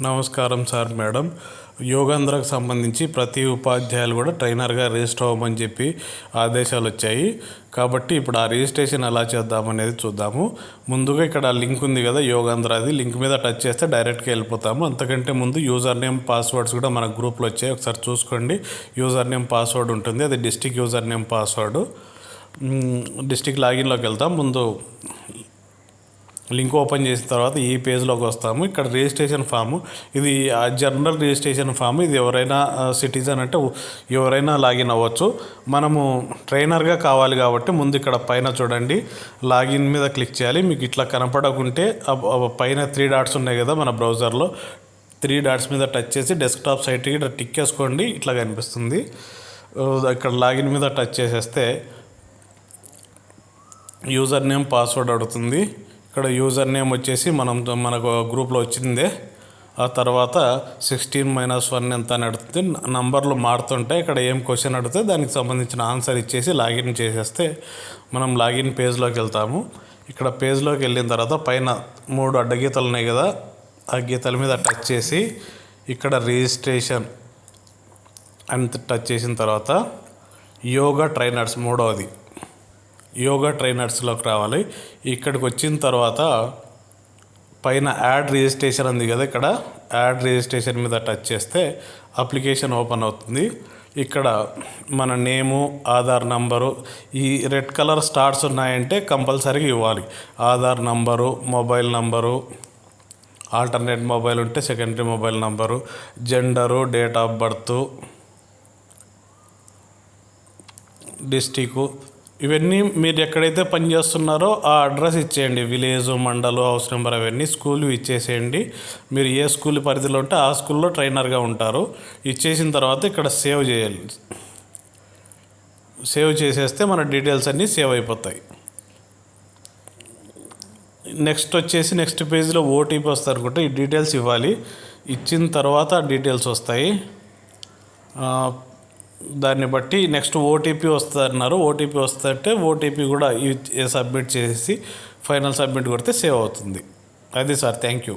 నమస్కారం sir madam. యోగాంధ్రకు సంబంధించి ప్రతి ఉపాధ్యాయులు కూడా ట్రైనర్గా రిజిస్టర్ అవ్వమని చెప్పి ఆదేశాలు వచ్చాయి. కాబట్టి ఇప్పుడు ఆ రిజిస్ట్రేషన్ ఎలా చేద్దామనేది చూద్దాము. ముందుగా ఇక్కడ లింక్ ఉంది కదా యోగాంధ్ర, అది లింక్ మీద టచ్ చేస్తే డైరెక్ట్గా వెళ్ళిపోతాము. అంతకంటే ముందు యూజర్ నేమ్ పాస్వర్డ్స్ కూడా మన గ్రూప్లో వచ్చాయి, ఒకసారి చూసుకోండి. యూజర్ నేమ్ పాస్వర్డ్ ఉంటుంది, అది district user name password. District లాగిన్లోకి వెళ్తాం. ముందు లింక్ ఓపెన్ చేసిన తర్వాత ఈ పేజ్లోకి వస్తాము. ఇక్కడ రిజిస్ట్రేషన్ ఫాము, ఇది జనరల్ రిజిస్ట్రేషన్ ఫామ్. ఇది ఎవరైనా సిటిజన్ అంటే ఎవరైనా లాగిన్ అవ్వచ్చు. మనము ట్రైనర్గా కావాలి కాబట్టి ముందు ఇక్కడ పైన చూడండి, లాగిన్ మీద క్లిక్ చేయాలి. మీకు ఇట్లా కనపడకుంటే పైన 3 డాట్స్ ఉన్నాయి కదా మన బ్రౌజర్లో, 3 డాట్స్ మీద టచ్ చేసి డెస్క్టాప్ సైట్కి ఇట్లా టిక్ చేసుకోండి. ఇట్లా కనిపిస్తుంది. ఇక్కడ లాగిన్ మీద టచ్ చేసేస్తే యూజర్ నేమ్ పాస్వర్డ్ అడుగుతుంది. ఇక్కడ యూజర్ నేమ్ వచ్చేసి మనకు గ్రూప్లో వచ్చిందే. ఆ తర్వాత 16-1 ఎంత అని అడుగుతుంది. నంబర్లు మారుతుంటాయి. ఇక్కడ ఏం క్వశ్చన్ అడిగితే దానికి సంబంధించిన ఆన్సర్ ఇచ్చేసి లాగిన్ చేసేస్తే మనం లాగిన్ పేజ్లోకి వెళ్తాము. ఇక్కడ పేజ్లోకి వెళ్ళిన తర్వాత పైన 3 అడ్డగీతలు ఉన్నాయి కదా, ఆ గీతల మీద టచ్ చేసి ఇక్కడ రిజిస్ట్రేషన్ అని టచ్ చేసిన తర్వాత యోగా ట్రైనర్స్, మూడవది యోగా ట్రైనర్స్లోకి రావాలి. ఇక్కడికి వచ్చిన తర్వాత పైన యాడ్ రిజిస్ట్రేషన్ ఉంది కదా, ఇక్కడ యాడ్ రిజిస్ట్రేషన్ మీద టచ్ చేస్తే అప్లికేషన్ ఓపెన్ అవుతుంది. ఇక్కడ మన నేము, ఆధార్ నంబరు, ఈ రెడ్ కలర్ స్టార్స్ ఉన్నాయంటే కంపల్సరీగా ఇవ్వాలి. Aadhaar number, mobile number, alternate mobile ఉంటే secondary mobile number, gender, date of birth, district, ఇవన్నీ మీరు ఎక్కడైతే పనిచేస్తున్నారో ఆ అడ్రస్ ఇచ్చేయండి. విలేజ్, మండలం, హౌస్ నెంబర్ అవన్నీ స్కూల్ ఇచ్చేసేయండి. మీరు ఏ స్కూల్ పరిధిలో ఉంటే ఆ స్కూల్లో ట్రైనర్గా ఉంటారు. ఇచ్చేసిన తర్వాత ఇక్కడ సేవ్ చేయాలి. సేవ్ చేసేస్తే మన డీటెయిల్స్ అన్నీ సేవ్ అయిపోతాయి. నెక్స్ట్ పేజ్లో ఓటీపీ వస్తుంది అనుకుంటే ఈ డీటెయిల్స్ ఇవ్వాలి. ఇచ్చిన తర్వాత డీటెయిల్స్ వస్తాయి. దాన్ని బట్టి నెక్స్ట్ ఓటీపీ వస్తుంది అన్నారు. ఓటీపీ వస్తుందంటే ఓటీపీ కూడా సబ్మిట్ చేసి ఫైనల్ సబ్మిట్ కొడితే సేవ్ అవుతుంది. అది సార్, థ్యాంక్ యూ.